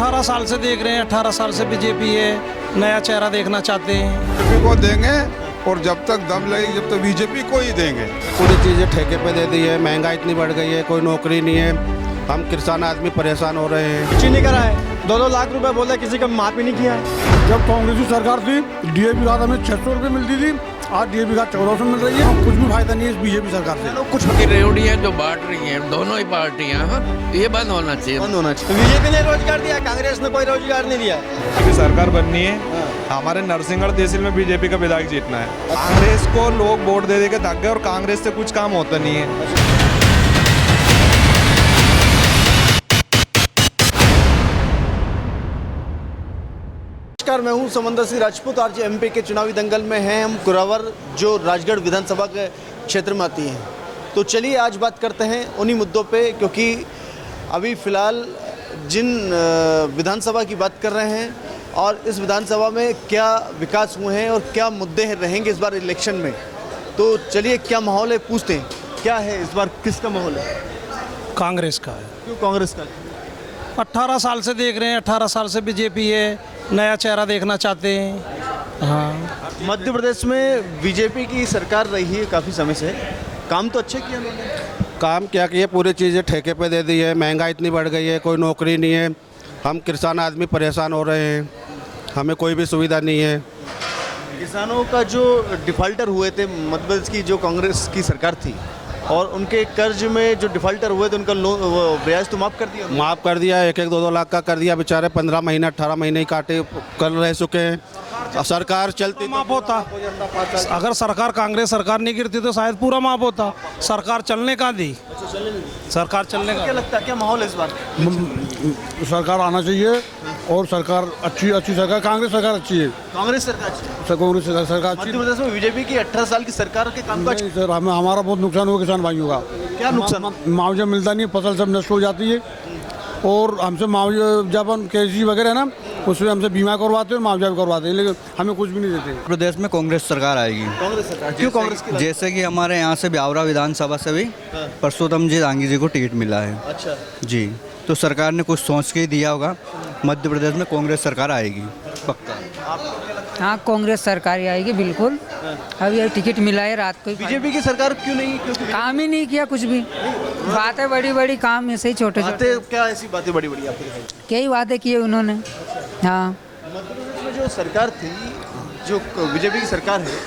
18 साल से देख रहे हैं, 18 साल से बीजेपी है, नया चेहरा देखना चाहते हैं। बीजेपी को देंगे और जब तक दम लगेगी जब तक बीजेपी को ही देंगे। पूरी चीज़ें ठेके पे दे दी है, महंगाई इतनी बढ़ गई है, कोई नौकरी नहीं है, हम किसान आदमी परेशान हो रहे हैं। कुछ नहीं करा है, 2-2 लाख रुपए बोले, किसी का माफ ही नहीं किया। जब कांग्रेस की सरकार थी डीएपी खाद हमें 600 रुपये मिलती थी, आज डीएपी खाद 1400 मिल रही है। कुछ भी फायदा नहीं है इस बीजेपी सरकार से। कुछ रेवड़ियाँ जो बांट रही हैं दोनों ही पार्टियाँ, ये बंद होना चाहिए, बंद होना चाहिए। बीजेपी ने रोजगार दिया, कांग्रेस ने कोई रोजगार नहीं दिया। अभी सरकार बननी है, हमारे नरसिंहगढ़ तहसील में बीजेपी का विधायक जीतना है। कांग्रेस को लोग वोट दे के थक गए और कांग्रेस से कुछ काम होता नहीं है। नमस्कार, मैं हूं समंदर सिंह राजपूत। आज एमपी के चुनावी दंगल में हैं हम कुरावर, जो राजगढ़ विधानसभा के क्षेत्र में आती हैं। तो चलिए आज बात करते हैं उन्हीं मुद्दों पे, क्योंकि अभी फ़िलहाल जिन विधानसभा की बात कर रहे हैं और इस विधानसभा में क्या विकास हुए हैं और क्या मुद्दे रहेंगे इस बार इलेक्शन में। तो चलिए क्या माहौल है पूछते हैं, क्या है इस बार, किसका माहौल है? कांग्रेस का है। क्यों कांग्रेस का? 18 साल से देख रहे हैं, 18 साल से बीजेपी है, नया चेहरा देखना चाहते हैं। हाँ, मध्य प्रदेश में बीजेपी की सरकार रही है काफ़ी समय से, काम तो अच्छे किए उन्होंने। काम क्या किए, पूरी चीज़ें ठेके पे दे दी है, महंगाई इतनी बढ़ गई है, कोई नौकरी नहीं है, हम किसान आदमी परेशान हो रहे हैं, हमें कोई भी सुविधा नहीं है। किसानों का जो डिफ़ाल्टर हुए थे मध्य प्रदेश की जो कांग्रेस की सरकार थी, और उनके कर्ज में जो डिफ़ाल्टर हुए थे उनका लोन ब्याज तो माफ़ कर दिया। माफ़ कर दिया, 1-1, 2-2 लाख का कर दिया। बेचारे 15 महीना 18 महीने ही काटे कर रह चुके हैं। सरकार चलती माफ होता, अगर सरकार कांग्रेस सरकार नहीं गिरती तो शायद पूरा माफ होता। सरकार चलने का दी, सरकार चलने का। क्या लगता है, क्या माहौल है इस बार? सरकार आना चाहिए और सरकार अच्छी सरकार, कांग्रेस सरकार अच्छी है। कांग्रेस सरकार कांग्रेस सरकार अच्छी। मध्य प्रदेश में बीजेपी की 18 साल की सरकार के काम नहीं सर, हमारा बहुत नुकसान हुआ किसान भाइयों का। क्या नुकसान? मुआवजा मिलता नहीं, फसल सब नष्ट हो जाती है और हमसे मुआवजा जब हम केसी वगैरह है ना, उसमें हमसे बीमा करवाते हैं और मुआवजा भी करवाते हैं, लेकिन हमें कुछ भी नहीं देते। प्रदेश में कांग्रेस सरकार आएगी। कांग्रेस सरकार क्यों? कांग्रेस की जैसे कि हमारे यहाँ से ब्यावरा विधानसभा से भी परसोत्तम जी दांगी जी को टिकट मिला है। अच्छा जी, तो सरकार ने कुछ सोच के ही दिया होगा। मध्य प्रदेश में कांग्रेस सरकार आएगी पक्का। हाँ, कांग्रेस सरकार ही आएगी बिल्कुल। अभी ये टिकट मिला है रात को। बीजेपी की सरकार क्यों नहीं? क्योंकि काम ही नहीं किया कुछ भी, बातें बड़ी काम ऐसे ही छोटे छोटे। क्या ऐसी बातें बड़ी बड़ी आपके दिखाई? कई वादे किए उन्होंने। हाँ, मध्य प्रदेश में जो सरकार थी, जो बीजेपी की सरकार है,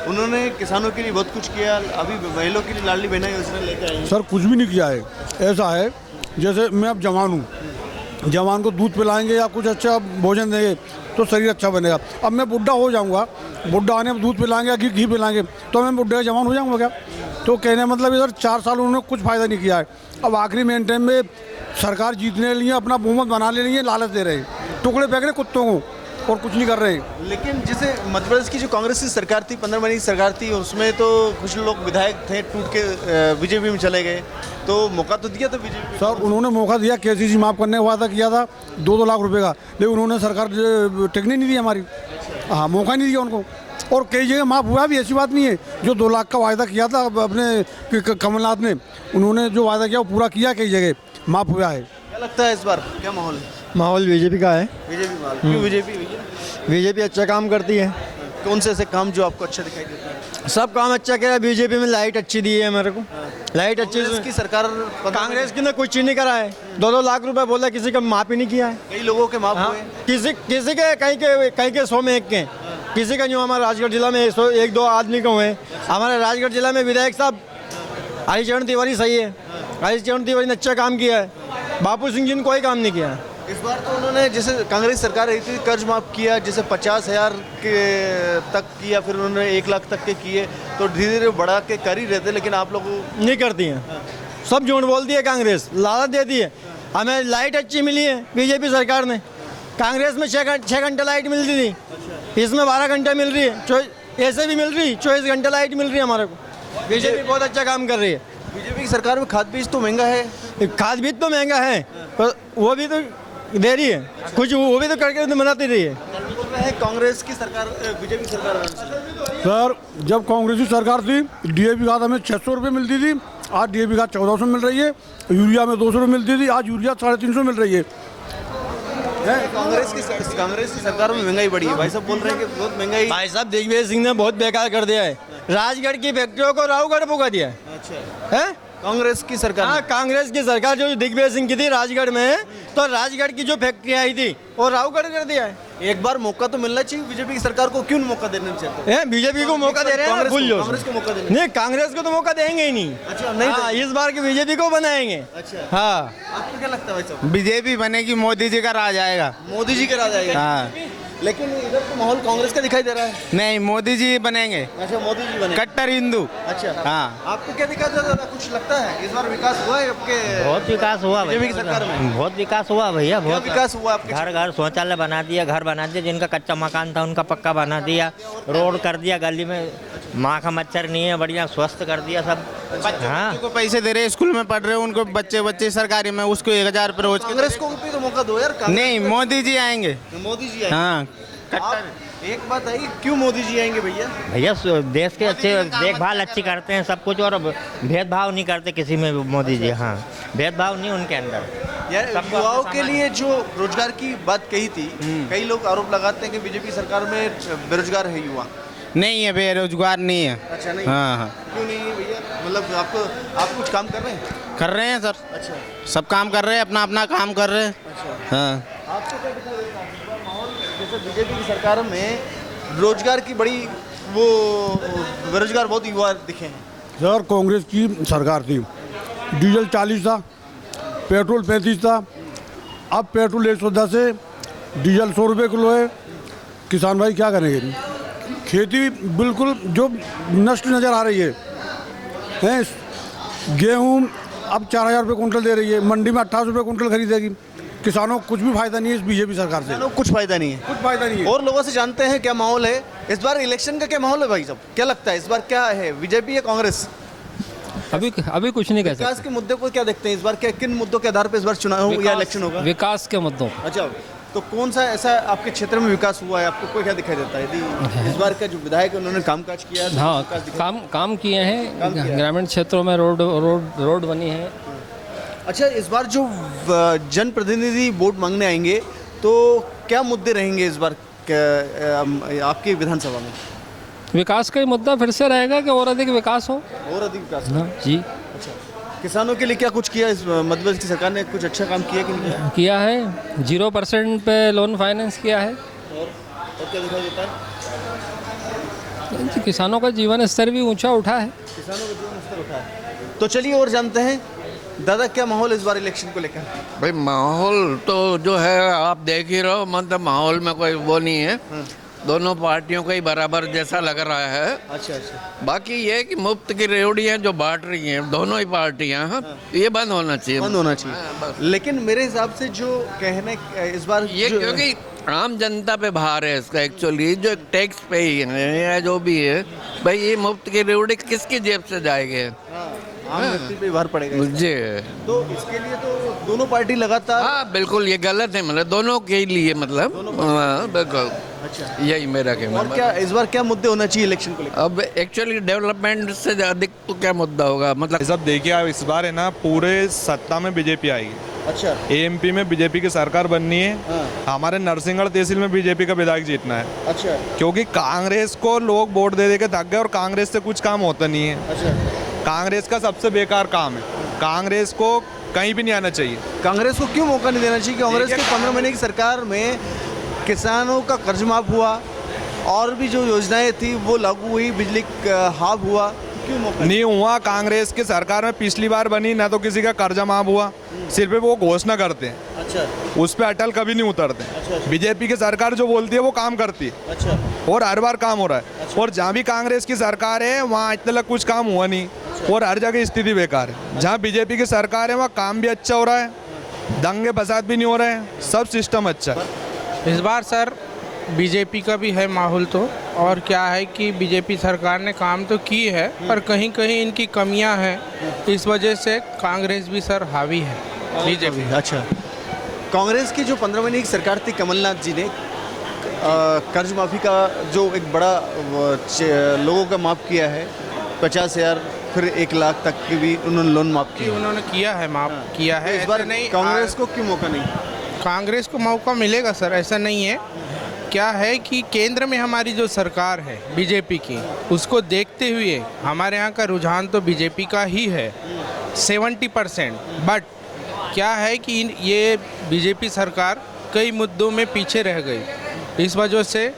उन्होंने किसानों के लिए बहुत कुछ किया। अभी महिलाओं के लिए लाडली बहना योजना लेकर आई। सर कुछ भी नहीं किया है। ऐसा है जैसे मैं अब जवान हूँ, जवान को दूध पिलाएंगे या कुछ अच्छा भोजन देंगे तो शरीर अच्छा बनेगा। अब मैं बुढ़ा हो जाऊंगा, बुढ़ा आने में दूध पिलाएंगे या घी पिलाएंगे तो मैं बुढ़े जवान हो जाऊंगा क्या? तो कहने का मतलब इधर 4 साल उन्होंने कुछ फ़ायदा नहीं किया है। अब आखिरी मेन टाइम में सरकार जीतने के लिए अपना बहुमत बना ले लिए, लालच दे रहे हैं, टुकड़े फेंक रहे कुत्तों को और कुछ नहीं कर रहे हैं। लेकिन जैसे मध्य प्रदेश की जो कांग्रेस की सरकार थी, 15 महीने की सरकार थी, उसमें तो कुछ लोग विधायक थे टूट के बीजेपी में चले गए, तो मौका तो दिया था बीजेपी। सर उन्होंने मौका दिया, केसीसी माफ़ करने का वादा किया था 2-2 लाख रुपए का, लेकिन उन्होंने सरकार टिकने नहीं दी हमारी। हाँ, मौका नहीं दिया उनको। और कई जगह माफ़ हुआ भी, ऐसी बात नहीं है। जो 2 लाख का वायदा किया था अपने कमलनाथ ने, उन्होंने जो वादा किया वो पूरा किया, कई जगह माफ़ हुआ है। क्या लगता है इस बार क्या माहौल है? माहौल बीजेपी का है। बीजेपी क्यों? बीजेपी अच्छा काम करती है। कौन से ऐसे काम जो आपको अच्छा दिखाई देता है? सब काम अच्छा किया बीजेपी में। लाइट अच्छी दी है मेरे को, लाइट अच्छी। की सरकार कांग्रेस की ने कुछ नहीं करा है, 2-2 लाख रुपए बोला, किसी का माफ ही नहीं किया है। कई लोगों के माफ हुए, किसी के कहीं के 100 में 1 के, किसी का जो हमारे राजगढ़ जिला में 1-2 आदमी को हुए। हमारे राजगढ़ जिला में विधायक साहब हरिचरण तिवारी सही है, हरिचरण तिवारी ने अच्छा काम किया है। बापू सिंह जी ने कोई काम नहीं किया है। इस बार तो उन्होंने, जैसे कांग्रेस सरकार रही थी, कर्ज माफ किया, जैसे 50,000 के तक किया, फिर उन्होंने 1 लाख तक के किए, तो धीरे धीरे बढ़ा के कर ही रहते। लेकिन आप लोग नहीं करती हैं, सब झूठ बोलती है कांग्रेस, लालच देती है। हमें लाइट अच्छी मिली है बीजेपी सरकार ने। कांग्रेस में 6 घंटे लाइट मिलती थी, इसमें 12 घंटे मिल रही है। ऐसे भी मिल रही, 24 घंटे लाइट मिल रही है हमारे को। बीजेपी बहुत अच्छा काम कर रही है। बीजेपी की सरकार में खाद बीज तो महंगा है। खाद बीज तो महंगा है, पर वो भी तो दे रही है कुछ, वो भी तो करके तो मनाती रही है। कांग्रेस की सरकार, बीजेपी सरकार। सर जब कांग्रेस की सरकार थी डीएपी खाद हमें 600 रुपये मिलती थी, आज डीएपी खाद 1400 मिल रही है। यूरिया में 200 रुपये मिलती थी, आज यूरिया 350 मिल रही है। कांग्रेस की सरकार में महंगाई बढ़ी है, भाई साहब बोल रहे हैं कि बहुत महंगाई। भाई साहब दिग्विजय सिंह ने बहुत बेकार कर दिया है, राजगढ़ की फैक्ट्रियों को रावगढ़ पुका दिया है। अच्छा हैं? कांग्रेस की सरकार हाँ, कांग्रेस की सरकार जो दिग्विजय सिंह की थी राजगढ़ में, तो राजगढ़ की जो फैक्ट्री आई थी वो रावगढ़ कर दिया है। एक बार मौका तो मिलना चाहिए बीजेपी की सरकार को, क्यों मौका देना चाहते बीजेपी को मौका दे रहे हैं, भूल जाओ। कांग्रेस को मौका देना। नहीं, कांग्रेस को तो मौका देंगे ही नहीं। अच्छा, नहीं हाँ, इस बार की बीजेपी को बनाएंगे। अच्छा, हाँ, आपको क्या लगता है भाई साहब? बीजेपी बनेगी, मोदी जी का राज आएगा। मोदी जी का राज आएगा। हाँ, लेकिन इधर तो माहौल कांग्रेस का दिखाई दे रहा है। नहीं, मोदी जी बनेंगे, अच्छा, मोदी जी बने। कट्टर हिंदू। अच्छा, हाँ। आपको क्या दिखाई दे रहा है? कुछ लगता है इस बार विकास हुआ है आपके? बहुत विकास हुआ बीजेपी की सरकार में बहुत विकास हुआ भैया, क्या बहुत विकास हुआ आपके? घर घर शौचालय बना दिया, घर बना दिया, जिनका कच्चा मकान था उनका पक्का बना दिया, रोड कर दिया, गली में माँ का मच्छर नहीं है, बढ़िया स्वस्थ कर दिया सब। हाँ, को पैसे दे रहे हैं, स्कूल में पढ़ रहे हैं उनको बच्चे सरकारी में, उसको 1000 रुपये रोज। कांग्रेस को भी तो मौका दो यार। नहीं, मोदी जी आएंगे। मोदी जी आएंगे। हाँ, आप एक बात है, क्यों मोदी जी आएंगे भैया? भैया देश के अच्छे देखभाल अच्छी करते हैं सब कुछ, और भेदभाव नहीं करते किसी में भी मोदी जी। हाँ, भेदभाव नहीं उनके अंदर। यार युवाओं के लिए जो रोजगार की बात कही थी, कई लोग आरोप लगाते हैं कि बीजेपी सरकार में बेरोजगार है युवा। नहीं है, बेरोजगार नहीं है। अच्छा, नहीं? हाँ हाँ, क्यों नहीं है भैया? मतलब आप कुछ काम कर रहे हैं? कर रहे हैं सर। अच्छा, सब काम कर रहे हैं, अपना अपना काम कर रहे हैं। अच्छा। हाँ, आपको क्या दिखाई देता है इस बार माहौल? जैसे बीजेपी की सरकार में रोजगार की बड़ी वो बेरोजगार बहुत युवा दिखे हैं। सर कांग्रेस की सरकार थी, डीजल 40 था, पेट्रोल 35 था, अब पेट्रोल 110 है, डीजल 100 रुपये किलो है। किसान भाई क्या करेंगे? खेती बिल्कुल जो नष्ट नज़र आ रही है। गेहूँ अब 4000 रुपये कुंटल दे रही है, मंडी में 28 रुपये कुंटल खरीदेगी। किसानों को कुछ भी फायदा नहीं है इस बीजेपी सरकार से, कुछ फायदा नहीं है। कुछ फायदा नहीं है। और लोगों से जानते हैं क्या माहौल है इस बार इलेक्शन का? क्या माहौल है भाई साहब? क्या लगता है इस बार क्या है, बीजेपी या कांग्रेस? अभी कुछ नहीं कह सकते। विकास के मुद्दे को क्या देखते हैं इस बार? क्या किन मुद्दों के आधार पर इस बार चुनाव या इलेक्शन होगा? विकास के मुद्दों। अच्छा, तो कौन सा ऐसा आपके क्षेत्र में विकास हुआ है? आपको कोई क्या दिखाई देता है? यदि इस बार का जो विधायक है उन्होंने कामकाज किया है? हाँ, काम किए हैं, ग्रामीण क्षेत्रों में रोड बनी है। अच्छा, इस बार जो जनप्रतिनिधि वोट मांगने आएंगे तो क्या मुद्दे रहेंगे इस बार आपके विधानसभा में? विकास का ही मुद्दा फिर से रहेगा कि और अधिक विकास हो। और अधिक विकास? हाँ जी। अच्छा, किसानों के लिए क्या कुछ किया इस मध्य प्रदेश की सरकार ने? कुछ अच्छा काम किया कि नहीं किया है? 0% पे लोन फाइनेंस किया है। और क्या दिखाई देता है? किसानों का जीवन स्तर भी ऊंचा उठा है। किसानों का जीवन स्तर उठा है। तो चलिए और जानते हैं दादा, क्या माहौल इस बार इलेक्शन को लेकर? भाई माहौल तो जो है आप देख ही रहो, मतलब माहौल में कोई वो नहीं है। दोनों पार्टियों का ही बराबर जैसा लग रहा है। अच्छा अच्छा। बाकी ये कि मुफ्त की रेवड़ियाँ जो बांट रही हैं दोनों ही पार्टियाँ, ये बंद होना चाहिए। बंद होना चाहिए। लेकिन मेरे हिसाब से जो कहने इस बार ये क्योंकि आम जनता पे भार है इसका, एक्चुअली जो टैक्स पे ही है या जो भी है, भाई ये मुफ्त की रेवड़ी किसकी जेब से जाएंगे? आम व्यक्ति पे भार पड़ेगा जी। तो इसके लिए तो दोनों पार्टी लगातार। हाँ बिल्कुल, ये गलत है, मतलब दोनों के लिए, मतलब बिल्कुल। अच्छा, यही मेरा कहना। और क्या इस बार क्या मुद्दे होना चाहिए इलेक्शन को लेकर? अब एक्चुअली डेवलपमेंट से अधिक तो क्या मुद्दा होगा, मतलब सब देखिए आप, इस बार है ना पूरे सत्ता में बीजेपी आएगी। अच्छा, एमपी में बीजेपी की सरकार बननी है। हाँ। हमारे नरसिंहगढ़ तहसील में बीजेपी का विधायक जीतना है। अच्छा, क्योंकि कांग्रेस को लोग वोट दे के थक गए और कांग्रेस से कुछ काम होता नहीं है। अच्छा, कांग्रेस का सबसे बेकार काम है, कांग्रेस को कहीं भी नहीं आना चाहिए। कांग्रेस को क्यों मौका नहीं देना चाहिए? कांग्रेस के 15 महीने की सरकार में किसानों का कर्ज माफ हुआ और भी जो योजनाएं थी वो लागू हुई, बिजली हाफ हुआ, क्यों मौका नहीं हुआ? कांग्रेस की सरकार में पिछली बार बनी ना तो किसी का कर्जा माफ हुआ, सिर्फ वो घोषणा करते हैं। अच्छा, उस पर अटल कभी नहीं उतरते। अच्छा। बीजेपी की सरकार जो बोलती है वो काम करती है। अच्छा, और हर बार काम हो रहा है। और जहाँ भी कांग्रेस की सरकार है वहाँ आज तक कुछ काम हुआ नहीं। और हर जगह स्थिति बेकार है। जहाँ बीजेपी की सरकार है वहाँ काम भी अच्छा हो रहा है, दंगे फसाद भी नहीं हो रहे हैं, सब सिस्टम अच्छा है। इस बार सर बीजेपी का भी है माहौल तो, और क्या है कि बीजेपी सरकार ने काम तो की है पर कहीं कहीं इनकी कमियां हैं, इस वजह से कांग्रेस भी सर हावी है बीजेपी। अच्छा, कांग्रेस की जो 15 महीने की सरकार थी कमलनाथ जी ने कर्ज माफ़ी का जो एक बड़ा लोगों का माफ़ किया है, 50,000 फिर 1 लाख तक की भी उन्होंने लोन माफ़ किया। उन्होंने किया है, माफ़ किया है। इस बार नहीं, कांग्रेस को क्यों मौका नहीं? कांग्रेस को मौका मिलेगा सर, ऐसा नहीं है। क्या है कि केंद्र में हमारी जो सरकार है बीजेपी की, उसको देखते हुए हमारे यहाँ का रुझान तो बीजेपी का ही है 70%। बट क्या है कि ये बीजेपी सरकार कई मुद्दों में पीछे रह गई, इस वजह से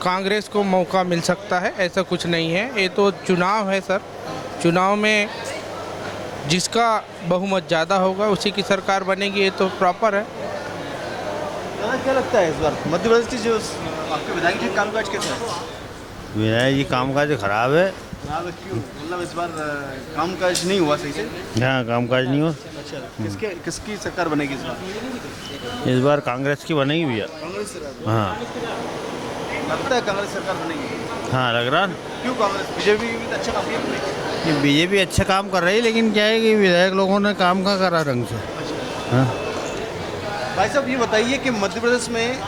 कांग्रेस को मौका मिल सकता है, ऐसा कुछ नहीं है। ये तो चुनाव है सर, चुनाव में जिसका बहुमत ज़्यादा होगा उसी की सरकार बनेगी, ये तो प्रॉपर है। क्या लगता है इस बार मध्य प्रदेश की जो आपके विधायक जी कामकाज कैसा है? विधायक जी कामकाज खराब है। खराब है क्यों? मतलब इस बार कामकाज नहीं हुआ सही से? हाँ, कामकाज नहीं हुआ। अच्छा, किसकी सरकार बनेगी इस बार? इस बार कांग्रेस की बनेगी भैया। कांग्रेस सरकार? हाँ, लगता है कांग्रेस सरकार बनेगी। हाँ लग रहा। क्यों कांग्रेस? बीजेपी भी तो अच्छा काम किया। बीजेपी अच्छा काम कर रही है, लेकिन क्या है कि विधायक लोगों ने काम का करा ढंग से। हाँ। भाई साहब ये बताइए कि मध्य प्रदेश में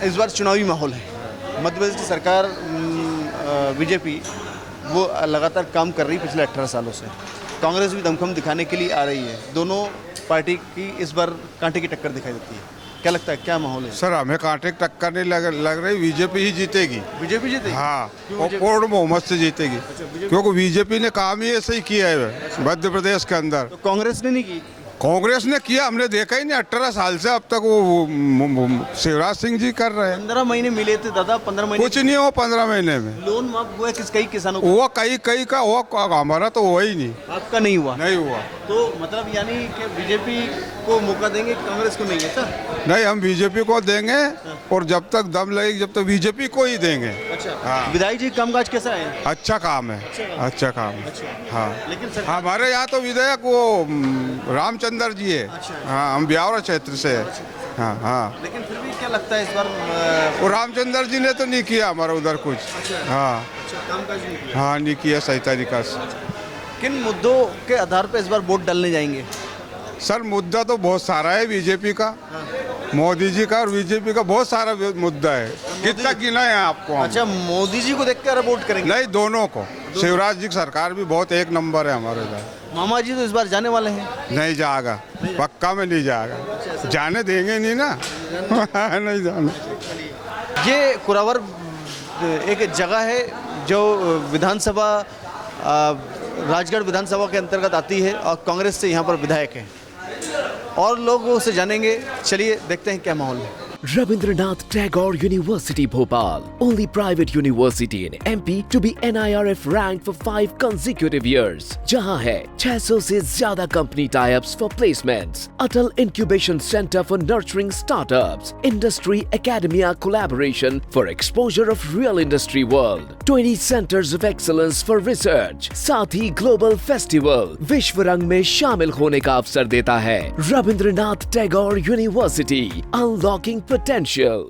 इस बार चुनावी माहौल है, मध्य प्रदेश की सरकार बीजेपी वो लगातार काम कर रही है पिछले 18 सालों से, कांग्रेस भी दमखम दिखाने के लिए आ रही है, दोनों पार्टी की इस बार कांटे की टक्कर दिखाई देती है। क्या लगता है क्या माहौल है? सर हमें कांटे की टक्कर नहीं लग रही, बीजेपी ही जीतेगी। बीजेपी जीतेगी? हाँ, और पूर्ण बहुमत से जीतेगी, क्योंकि बीजेपी ने काम ही ऐसे ही किया है मध्य प्रदेश के अंदर। तो कांग्रेस ने नहीं की? कांग्रेस ने किया, हमने देखा ही नहीं 18 साल से अब तक। वो शिवराज सिंह जी कर रहे हैं। 15 महीने मिले थे दादा, 15 महीने कुछ नहीं हो 15 महीने में। लोन माफ हुआ कई किसानों को? वो कई का हुआ, हमारा तो हुआ ही नहीं। आपका नहीं हुआ? नहीं हुआ। तो मतलब यानी कि बीजेपी को मौका देंगे, कांग्रेस को नहीं है सर? नहीं, हम बीजेपी को देंगे और जब तक दम लगेगी जब तक बीजेपी को ही देंगे। अच्छा। हाँ। विधायक जी कामकाज कैसा है? अच्छा काम है, अच्छा काम है। हाँ, लेकिन हमारे यहाँ तो विधायक वो रामचंद्र जी है। हाँ, हम ब्यावरा क्षेत्र से है। हाँ हाँ। लेकिन फिर भी क्या लगता है इस बार वो रामचंद्र जी ने तो नहीं किया हमारा उधर कुछ। हाँ, कामकाज नहीं किया? हाँ, नहीं किया सही तरीका से। किन मुद्दों के आधार पर इस बार वोट डालने जाएंगे? सर मुद्दा तो बहुत सारा है बीजेपी का, मोदी जी का और बीजेपी का बहुत सारा मुद्दा है। कितना गिना है आपको? अच्छा, मोदी जी को देखकर वोट करेंगे? नहीं, दोनों को। शिवराज जी की सरकार भी बहुत एक नंबर है हमारे इधर। मामा जी तो इस बार जाने वाले हैं? नहीं जाएगा, पक्का में नहीं जाएगा, जाने देंगे नहीं ना। नहीं जाने। ये कुरावर एक जगह है जो विधानसभा राजगढ़ विधानसभा के अंतर्गत आती है और कांग्रेस से यहाँ पर विधायक है, और लोग उसे जानेंगे। चलिए देखते हैं क्या माहौल है। Rabindranath Tagore University Bhopal, only private university in MP to be NIRF ranked for 5 consecutive years. जहां है 600 से ज्यादा company tie-ups for placements, Atal Incubation Center for nurturing startups, Industry Academia collaboration for exposure of real industry world, 20 centers of excellence for research, साथ ही global festival विश्व रंग में शामिल होने का अवसर देता है। Rabindranath Tagore University, unlocking potential.